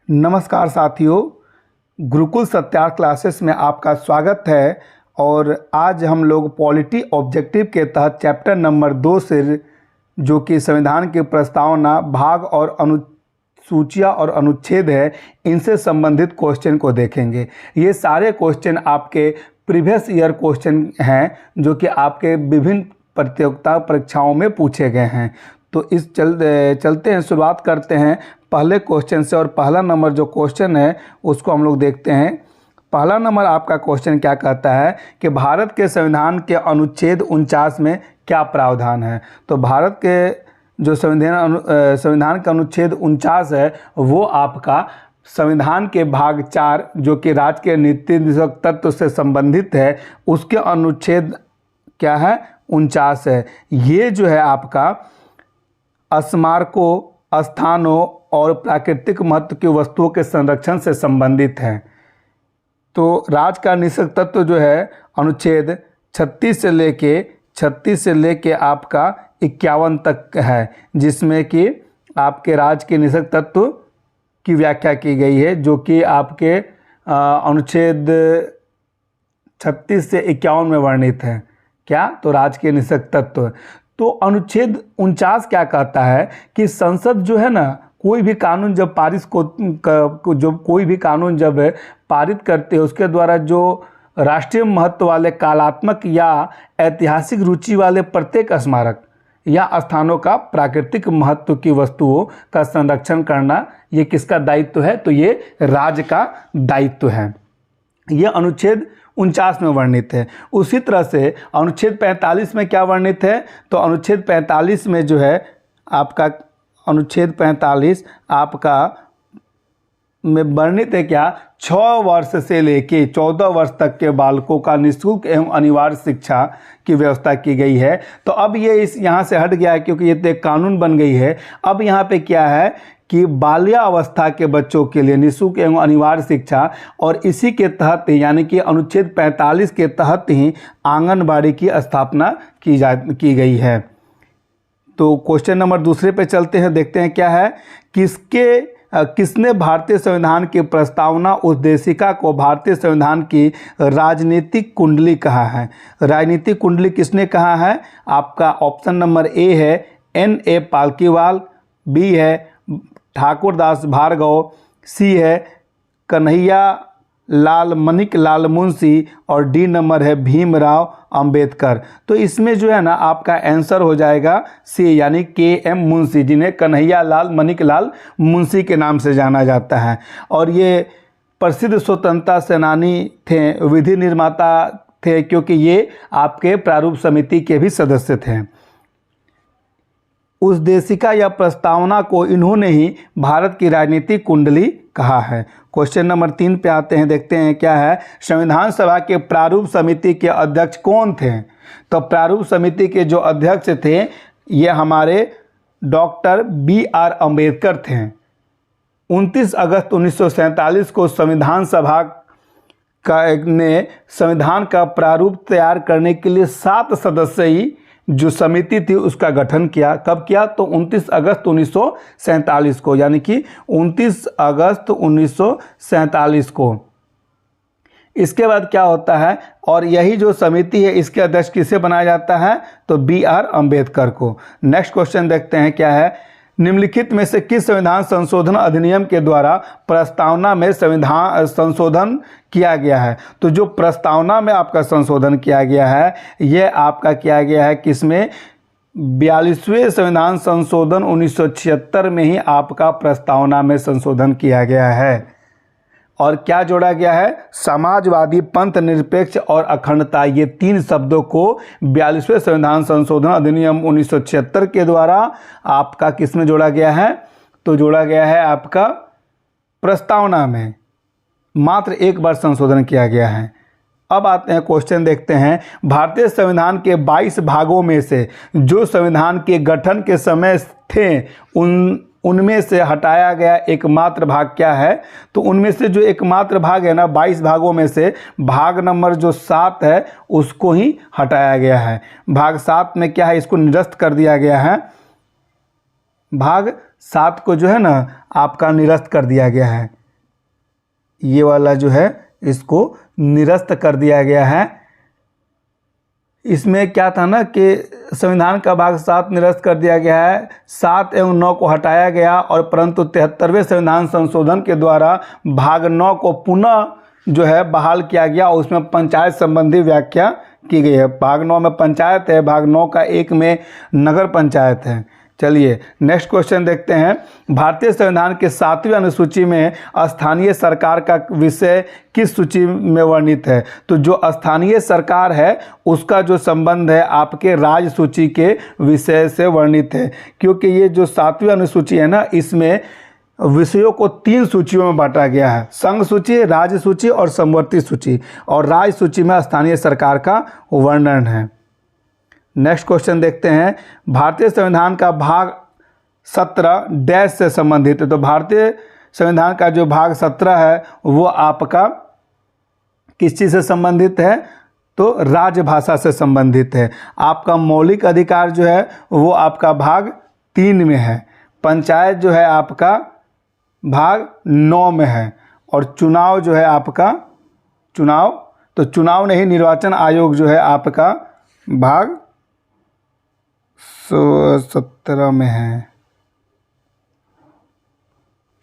नमस्कार साथियों, गुरुकुल सत्यार्थ क्लासेस में आपका स्वागत है। और आज हम लोग पॉलिटी ऑब्जेक्टिव के तहत चैप्टर नंबर 2 से, जो कि संविधान की प्रस्तावना, भाग और अनुसूचियाँ और अनुच्छेद है, इनसे संबंधित क्वेश्चन को देखेंगे। ये सारे क्वेश्चन आपके प्रीवियस ईयर क्वेश्चन हैं, जो कि आपके विभिन्न प्रतियोगिता परीक्षाओं में पूछे गए हैं। तो चलते हैं, शुरुआत करते हैं पहले क्वेश्चन से। और पहला नंबर जो क्वेश्चन है उसको हम लोग देखते हैं। पहला नंबर आपका क्वेश्चन क्या कहता है कि भारत के संविधान के अनुच्छेद 49 में क्या प्रावधान है। तो भारत के जो संविधान का अनुच्छेद 49 है वो आपका संविधान के भाग 4, जो कि राज्य के नीति निर्देशक तत्व से संबंधित है, उसके अनुच्छेद क्या है, 49 है। ये जो है आपका स्मारकों, स्थानों और प्राकृतिक महत्व की वस्तुओं के संरक्षण से संबंधित है। तो राज्य का निषेध तत्व जो है अनुच्छेद 36 से लेके आपका 51 तक है, जिसमें कि आपके राज्य के निषेध तत्व की व्याख्या की गई है, जो कि आपके अनुच्छेद 36 से 51 में वर्णित है। क्या? तो राज्य के निषेध तत्व। तो अनुच्छेद 49 क्या कहता है कि संसद जो है ना, कोई भी कानून जब पारित करते हैं, उसके द्वारा जो राष्ट्रीय महत्व वाले, कालात्मक या ऐतिहासिक रुचि वाले प्रत्येक स्मारक या स्थानों का प्राकृतिक महत्व की वस्तुओं का संरक्षण करना, ये किसका दायित्व है? तो ये राज्य का दायित्व है। ये अनुच्छेद 49 में वर्णित है। उसी तरह से अनुच्छेद 45 में क्या वर्णित है? तो अनुच्छेद 45 में जो है आपका अनुच्छेद 45 आपका में वर्णित है क्या? 6 वर्ष से लेके 14 वर्ष तक के बालकों का निःशुल्क एवं अनिवार्य शिक्षा की व्यवस्था की गई है। तो अब ये यहाँ से हट गया है, क्योंकि ये तो एक कानून बन गई है। अब यहाँ पे क्या है कि बाल्यावस्था के बच्चों के लिए निःशुल्क एवं अनिवार्य शिक्षा, और इसी के तहत यानी कि अनुच्छेद 45 के तहत ही आंगनबाड़ी की स्थापना की गई है। तो क्वेश्चन नंबर दूसरे पे चलते हैं, देखते हैं क्या है। किसने भारतीय संविधान की प्रस्तावना उद्देशिका को भारतीय संविधान की राजनीतिक कुंडली कहा है? राजनीतिक कुंडली किसने कहा है? आपका ऑप्शन नंबर ए है N.A. पालकीवाल, बी है ठाकुरदास भार्गव, सी है कन्हैया लाल मणिक लाल मुंशी, और डी नंबर है भीमराव अंबेडकर। तो इसमें जो है ना आपका आंसर हो जाएगा सी, यानी K.M. मुंशी, जिन्हें कन्हैया लाल मणिक लाल मुंशी के नाम से जाना जाता है। और ये प्रसिद्ध स्वतंत्रता सेनानी थे, विधि निर्माता थे, क्योंकि ये आपके प्रारूप समिति के भी सदस्य थे। उद्देशिका या प्रस्तावना को इन्होंने ही भारत की राजनीतिक कुंडली कहा है। क्वेश्चन नंबर 3 पे आते हैं, देखते हैं क्या है। संविधान सभा के प्रारूप समिति के अध्यक्ष कौन थे? तो प्रारूप समिति के जो अध्यक्ष थे ये हमारे डॉक्टर B.R. अम्बेडकर थे। 29 अगस्त 1947 को संविधान सभा ने संविधान का प्रारूप तैयार करने के लिए 7 सदस्यीय जो समिति थी उसका गठन किया। कब किया? तो 29 अगस्त 1947 को, यानी कि 29 अगस्त 1947 को। इसके बाद क्या होता है, और यही जो समिति है इसके अध्यक्ष किसे बनाया जाता है? तो B.R. अम्बेडकर को। नेक्स्ट क्वेश्चन देखते हैं क्या है। निम्नलिखित में से किस संविधान संशोधन अधिनियम के द्वारा प्रस्तावना में संविधान संशोधन किया गया है? तो जो प्रस्तावना में आपका संशोधन किया गया है, यह आपका किया गया है किसमें? 42वें संविधान संशोधन 1976 में ही आपका प्रस्तावना में संशोधन किया गया है। और क्या जोड़ा गया है? समाजवादी, पंथ निरपेक्ष और अखंडता, ये 3 शब्दों को 42वें संविधान संशोधन अधिनियम 1976 के द्वारा आपका किस में जोड़ा गया है? तो जोड़ा गया है आपका प्रस्तावना में। मात्र एक बार संशोधन किया गया है। अब आते हैं क्वेश्चन देखते हैं। भारतीय संविधान के 22 भागों में से जो संविधान के गठन के समय थे उनमें से हटाया गया एकमात्र भाग क्या है? तो उनमें से जो एकमात्र भाग है ना, 22 भागों में से भाग नंबर जो 7 है उसको ही हटाया गया है। भाग 7 में क्या है? इसको निरस्त कर दिया गया है। भाग 7 को जो है ना आपका निरस्त कर दिया गया है। ये वाला जो है इसको निरस्त कर दिया गया है। इसमें क्या था ना कि संविधान का भाग 7 निरस्त कर दिया गया है, 7 एवं 9 को हटाया गया और परंतु 73वें संविधान संशोधन के द्वारा भाग 9 को पुनः जो है बहाल किया गया और उसमें पंचायत संबंधी व्याख्या की गई है। भाग 9 में पंचायत है, भाग 9 का 1 में नगर पंचायत है। चलिए नेक्स्ट क्वेश्चन देखते हैं। भारतीय संविधान के 7वीं अनुसूची में स्थानीय सरकार का विषय किस सूची में वर्णित है? तो जो स्थानीय सरकार है उसका जो संबंध है आपके राज्य सूची के विषय से वर्णित है, क्योंकि ये जो 7वीं अनुसूची है ना, इसमें विषयों को 3 सूचियों में बांटा गया है, संघ सूची, राज्य सूची और समवर्ती सूची, और राज्य सूची में स्थानीय सरकार का वर्णन है। नेक्स्ट क्वेश्चन देखते हैं। भारतीय संविधान का भाग 17 डैश से संबंधित है। तो भारतीय संविधान का जो भाग 17 है वो आपका किस चीज़ से संबंधित है? तो राजभाषा से संबंधित है। आपका मौलिक अधिकार जो है वो आपका भाग 3 में है, पंचायत जो है आपका भाग 9 में है, और चुनाव जो है आपका चुनाव नहीं, निर्वाचन आयोग जो है आपका भाग 17 में है।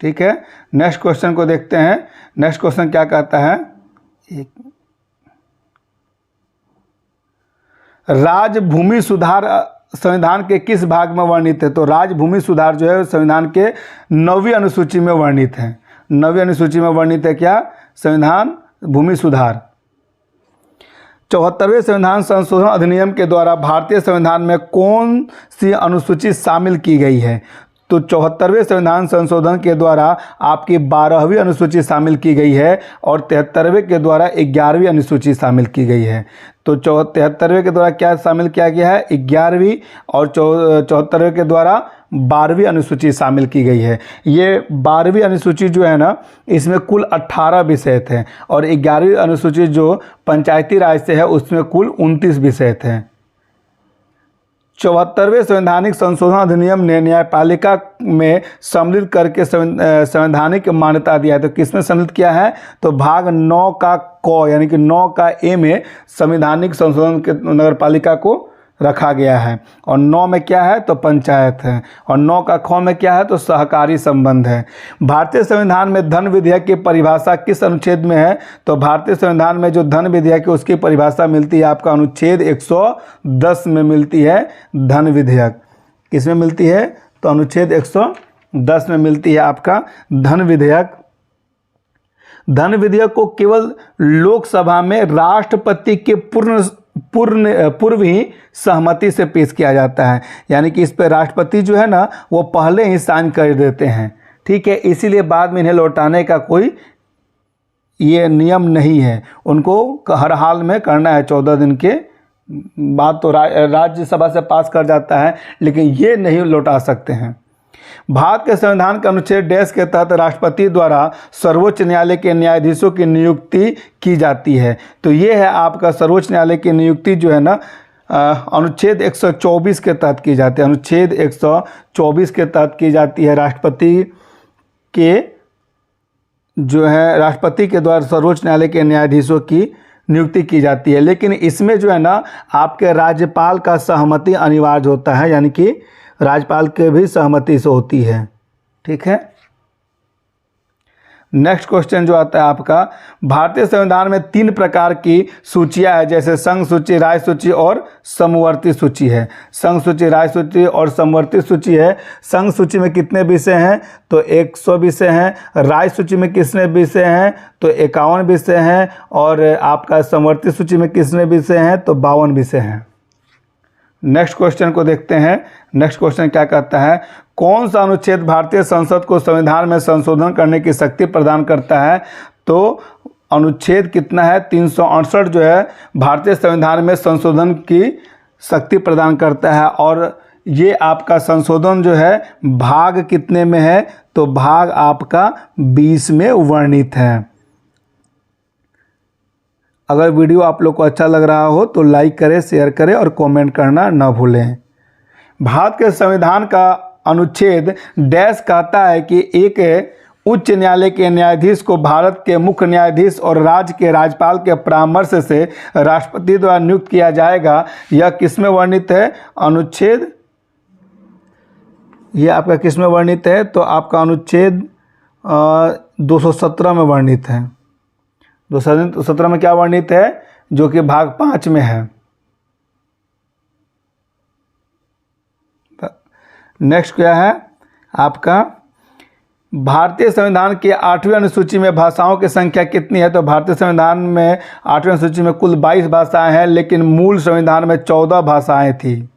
ठीक है, नेक्स्ट क्वेश्चन को देखते हैं। नेक्स्ट क्वेश्चन क्या कहता है? राजभूमि सुधार संविधान के किस भाग में वर्णित है? तो राजभूमि सुधार जो है संविधान के 9वीं अनुसूची में वर्णित है। 9वीं अनुसूची में वर्णित है क्या? संविधान भूमि सुधार। 74वें संविधान संशोधन अधिनियम के द्वारा भारतीय संविधान में कौन सी अनुसूची शामिल की गई है? तो 74वें संविधान संशोधन के द्वारा आपकी 12वीं अनुसूची शामिल की गई है और 73वें के द्वारा 11वीं अनुसूची शामिल की गई है। तो 73वें के द्वारा क्या शामिल किया गया है? 11वीं, और 74वें के द्वारा 12वीं अनुसूची शामिल की गई है। ये 12वीं अनुसूची जो है ना, इसमें कुल 18 विषय थे, और 11वीं अनुसूची जो पंचायती राज से है उसमें कुल 29 विषय थे। 74वें संवैधानिक संशोधन अधिनियम ने न्यायपालिका में सम्मिलित करके संवैधानिक मान्यता दिया है। तो किसमें सम्मिलित किया है? तो भाग 9 का क यानी कि 9 का ए में संवैधानिक संशोधन के नगरपालिका को रखा गया है, और 9 में क्या है? तो पंचायत है, और 9 का ख में क्या है? तो सहकारी संबंध है। भारतीय संविधान में धन विधेयक की परिभाषा किस अनुच्छेद में है? तो भारतीय संविधान में जो धन विधेयक है उसकी परिभाषा मिलती है आपका अनुच्छेद 110 में मिलती है। धन विधेयक किस में मिलती है? तो अनुच्छेद 110 में मिलती है आपका धन विधेयक। धन विधेयक को केवल लोकसभा में राष्ट्रपति के पूर्व ही सहमति से पेश किया जाता है, यानी कि इस पर राष्ट्रपति जो है ना वो पहले ही साइन कर देते हैं। ठीक है, इसीलिए बाद में इन्हें लौटाने का कोई ये नियम नहीं है, उनको हर हाल में करना है। 14 दिन के बाद तो राज्यसभा से पास कर जाता है, लेकिन ये नहीं लौटा सकते हैं। भारत के संविधान के अनुच्छेद डैश के तहत राष्ट्रपति द्वारा सर्वोच्च न्यायालय के न्यायाधीशों की नियुक्ति की जाती है। तो ये है आपका सर्वोच्च न्यायालय की नियुक्ति जो है ना अनुच्छेद 124 के तहत की जाती है। अनुच्छेद 124 के तहत की जाती है। राष्ट्रपति के द्वारा सर्वोच्च न्यायालय के न्यायाधीशों की नियुक्ति की जाती है, लेकिन इसमें जो है ना आपके राज्यपाल का सहमति अनिवार्य होता है, यानी कि राज्यपाल के भी सहमति से होती है। ठीक है, नेक्स्ट क्वेश्चन जो आता है आपका, भारतीय संविधान में 3 प्रकार की सूचियां है, जैसे संघ सूची, राज्य सूची और समवर्ती सूची है। संघ सूची, राज्य सूची और समवर्ती सूची है। संघ सूची में कितने विषय हैं? तो 100 विषय हैं। राज्य सूची में कितने विषय हैं? तो 51 विषय हैं। और आपका समवर्ती सूची में कितने विषय हैं? तो 52 विषय हैं। नेक्स्ट क्वेश्चन को देखते हैं। नेक्स्ट क्वेश्चन क्या कहता है? कौन सा अनुच्छेद भारतीय संसद को संविधान में संशोधन करने की शक्ति प्रदान करता है? तो अनुच्छेद कितना है? 368 जो है भारतीय संविधान में संशोधन की शक्ति प्रदान करता है, और ये आपका संशोधन जो है भाग कितने में है? तो भाग आपका 20 में वर्णित है। अगर वीडियो आप लोग को अच्छा लग रहा हो तो लाइक करें, शेयर करें और कमेंट करना न भूलें। भारत के संविधान का अनुच्छेद डैश कहता है कि एक उच्च न्यायालय के न्यायाधीश को भारत के मुख्य न्यायाधीश और राज्य के राज्यपाल के परामर्श से राष्ट्रपति द्वारा नियुक्त किया जाएगा, यह किसमें वर्णित है? अनुच्छेद, यह आपका किसमें वर्णित है? तो आपका अनुच्छेद 217 में वर्णित है। 217 में क्या वर्णित है? जो कि भाग 5 में है। नेक्स्ट क्या है आपका? भारतीय संविधान के 8वें अनुसूची में भाषाओं की संख्या कितनी है? तो भारतीय संविधान में 8वें अनुसूची में कुल 22 भाषाएं हैं, लेकिन मूल संविधान में 14 भाषाएं थी।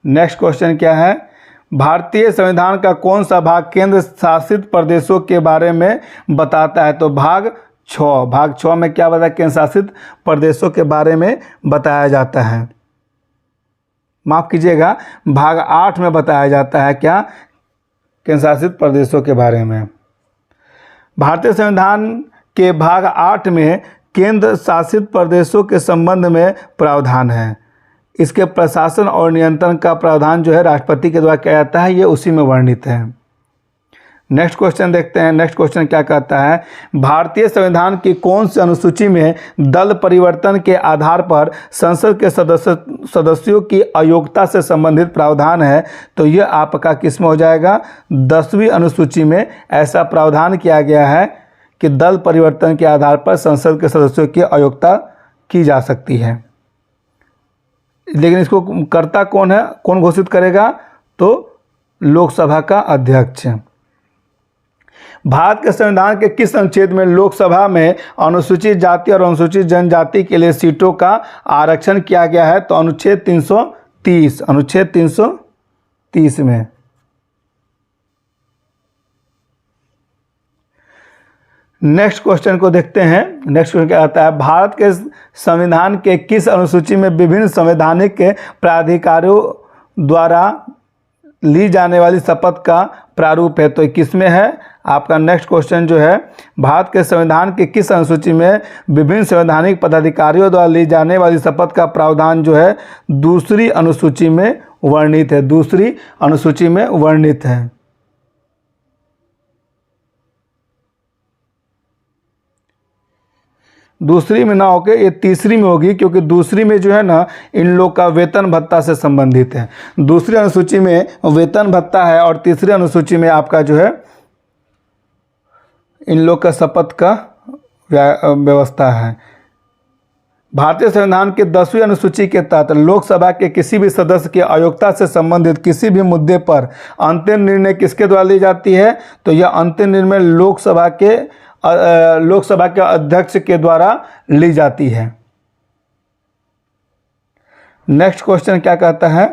नेक्स्ट क्वेश्चन क्या है? भारतीय संविधान का कौन सा भाग केंद्र शासित प्रदेशों के बारे में बताता है? तो भाग 6। भाग 6 में क्या बताया? केंद्र शासित प्रदेशों के बारे में बताया जाता है। माफ कीजिएगा, भाग 8 में बताया जाता है क्या? केंद्र शासित प्रदेशों के बारे में। भारतीय संविधान के भाग 8 में केंद्र शासित प्रदेशों के संबंध में प्रावधान है। इसके प्रशासन और नियंत्रण का प्रावधान जो है राष्ट्रपति के द्वारा किया जाता है, ये उसी में वर्णित है। नेक्स्ट क्वेश्चन देखते हैं। नेक्स्ट क्वेश्चन क्या कहता है? भारतीय संविधान की कौन सी अनुसूची में दल परिवर्तन के आधार पर संसद के सदस्यों की अयोग्यता से संबंधित प्रावधान है? तो यह आपका किस में हो जाएगा? 10वीं अनुसूची में ऐसा प्रावधान किया गया है कि दल परिवर्तन के आधार पर संसद के सदस्यों की अयोग्यता की जा सकती है। लेकिन इसको कर्ता कौन है? कौन घोषित करेगा? तो लोकसभा का अध्यक्ष। भारत के संविधान के किस अनुच्छेद में लोकसभा में अनुसूचित जाति और अनुसूचित जनजाति के लिए सीटों का आरक्षण किया गया है? तो अनुच्छेद 330। अनुच्छेद 330 में। नेक्स्ट क्वेश्चन को देखते हैं। नेक्स्ट क्वेश्चन क्या आता है? भारत के संविधान के किस अनुसूची में विभिन्न संवैधानिक प्राधिकारों द्वारा ली जाने वाली शपथ का प्रारूप है? तो किसमें है आपका? नेक्स्ट क्वेश्चन जो है, भारत के संविधान के किस अनुसूची में विभिन्न संवैधानिक पदाधिकारियों द्वारा ली जाने वाली शपथ का प्रावधान जो है दूसरी अनुसूची में वर्णित है? दूसरी अनुसूची में वर्णित है। दूसरी में ना होकर ये तीसरी में होगी, क्योंकि दूसरी में जो है ना इन लोग का वेतन भत्ता से संबंधित है। दूसरी अनुसूची में वेतन भत्ता है और तीसरी अनुसूची में आपका जो है इन लोग का शपथ का व्यवस्था है। भारतीय संविधान के 10वीं अनुसूची के तहत लोकसभा के किसी भी सदस्य की अयोग्यता से संबंधित किसी भी मुद्दे पर अंतिम निर्णय किसके द्वारा ली जाती है? तो यह अंतिम निर्णय लोकसभा के अध्यक्ष के द्वारा ली जाती है। नेक्स्ट क्वेश्चन क्या कहता है?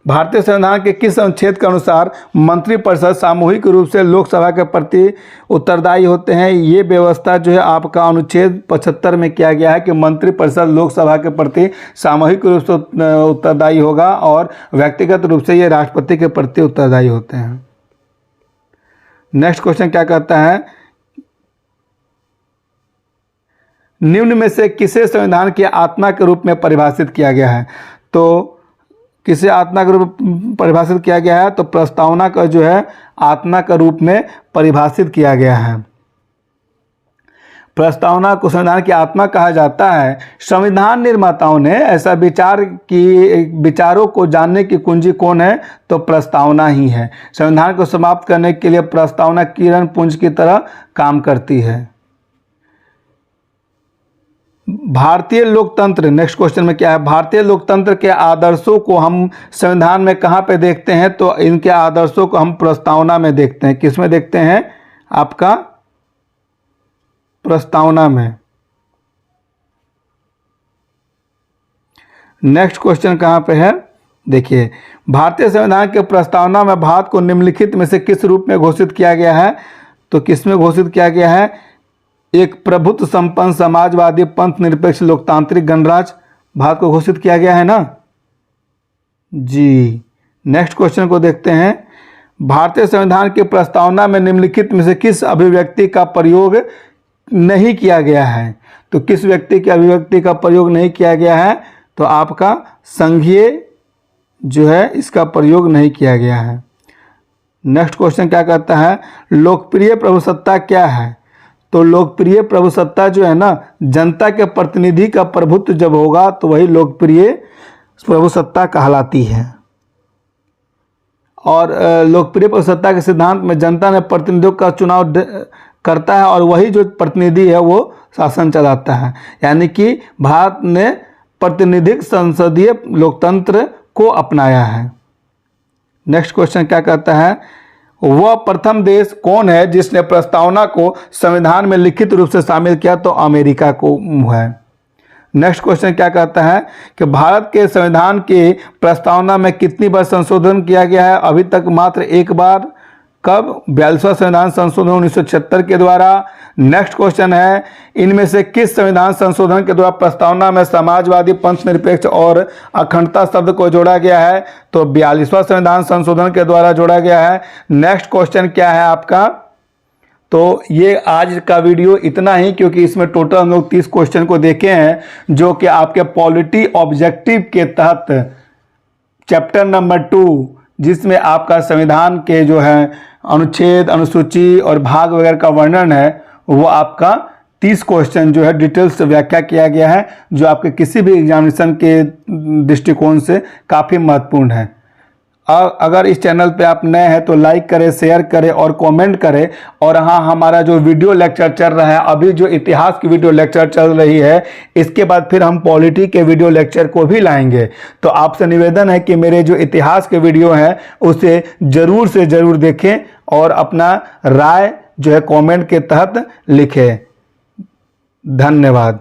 भारतीय संविधान के किस अनुच्छेद के अनुसार मंत्रिपरिषद सामूहिक रूप से लोकसभा के प्रति उत्तरदायी होते हैं? ये व्यवस्था जो है आपका अनुच्छेद 75 में किया गया है कि मंत्रिपरिषद लोकसभा के प्रति सामूहिक रूप से उत्तरदायी होगा और व्यक्तिगत रूप से ये राष्ट्रपति के प्रति उत्तरदायी होते हैं। नेक्स्ट क्वेश्चन क्या कहता है? निम्न में से किसे संविधान की आत्मा के रूप में परिभाषित किया गया है? तो किसे आत्मा के रूप में परिभाषित किया गया है? तो प्रस्तावना का जो है आत्मा के रूप में परिभाषित किया गया है। प्रस्तावना को संविधान की आत्मा कहा जाता है। संविधान निर्माताओं ने ऐसा विचारों को जानने की कुंजी कौन है? तो प्रस्तावना ही है। संविधान को समाप्त करने के लिए प्रस्तावना किरण पुंज की तरह काम करती है। भारतीय लोकतंत्र, नेक्स्ट क्वेश्चन में क्या है? भारतीय लोकतंत्र के आदर्शों को हम संविधान में कहाँ पे देखते हैं? तो इनके आदर्शों को हम प्रस्तावना में देखते हैं। किस में देखते हैं? आपका प्रस्तावना में। नेक्स्ट क्वेश्चन कहाँ पे है? देखिए, भारतीय संविधान के प्रस्तावना में भारत को निम्नलिखित में से किस रूप में घोषित किया गया है? तो किस में घोषित किया गया है? एक प्रभुत्व संपन्न समाजवादी पंथ निरपेक्ष लोकतांत्रिक गणराज्य भारत को घोषित किया गया है ना जी। नेक्स्ट क्वेश्चन को देखते हैं। भारतीय संविधान की प्रस्तावना में निम्नलिखित में से किस अभिव्यक्ति का प्रयोग नहीं किया गया है? तो किस व्यक्ति की अभिव्यक्ति का प्रयोग नहीं किया गया है? तो आपका संघीय जो है इसका प्रयोग नहीं किया गया है। नेक्स्ट क्वेश्चन क्या कहता है, लोकप्रिय प्रभुसत्ता क्या है? तो लोकप्रिय प्रभुसत्ता जो है ना, जनता के प्रतिनिधि का प्रभुत्व जब होगा तो वही लोकप्रिय प्रभुसत्ता कहलाती है। और लोकप्रिय प्रभुसत्ता के सिद्धांत में जनता ने प्रतिनिधियों का चुनाव करता है और वही जो प्रतिनिधि है वो शासन चलाता है। यानी कि भारत ने प्रतिनिधिक संसदीय लोकतंत्र को अपनाया है। नेक्स्ट क्वेश्चन क्या कहता है, वह प्रथम देश कौन है जिसने प्रस्तावना को संविधान में लिखित रूप से शामिल किया? तो अमेरिका को है। नेक्स्ट क्वेश्चन क्या कहता है कि भारत के संविधान की प्रस्तावना में कितनी बार संशोधन किया गया है? अभी तक मात्र एक बार। कब? 42वां संविधान संशोधन 1976 के द्वारा। नेक्स्ट क्वेश्चन है, इनमें से किस संविधान संशोधन के द्वारा प्रस्तावना में समाजवादी, पंथनिरपेक्ष और अखंडता शब्द को जोड़ा गया है? तो 42वां संविधान संशोधन के द्वारा जोड़ा गया है। नेक्स्ट क्वेश्चन क्या है आपका? तो ये आज का वीडियो इतना ही, क्योंकि इसमें टोटल हम लोग 30 क्वेश्चन को देखे हैं जो कि आपके पॉलिटी ऑब्जेक्टिव के तहत चैप्टर नंबर 2, जिसमें आपका संविधान के जो है अनुच्छेद, अनुसूची और भाग वगैरह का वर्णन है, वो आपका 30 क्वेश्चन जो है डिटेल से व्याख्या किया गया है, जो आपके किसी भी एग्जामिनेशन के दृष्टिकोण से काफ़ी महत्वपूर्ण है। अगर इस चैनल पे आप नए हैं तो लाइक करें, शेयर करें और कमेंट करें। और हाँ, हमारा जो वीडियो लेक्चर चल रहा है, अभी जो इतिहास की वीडियो लेक्चर चल रही है, इसके बाद फिर हम पॉलिटी के वीडियो लेक्चर को भी लाएंगे। तो आपसे निवेदन है कि मेरे जो इतिहास के वीडियो हैं उसे ज़रूर से ज़रूर देखें और अपना राय जो है कमेंट के तहत लिखें। धन्यवाद।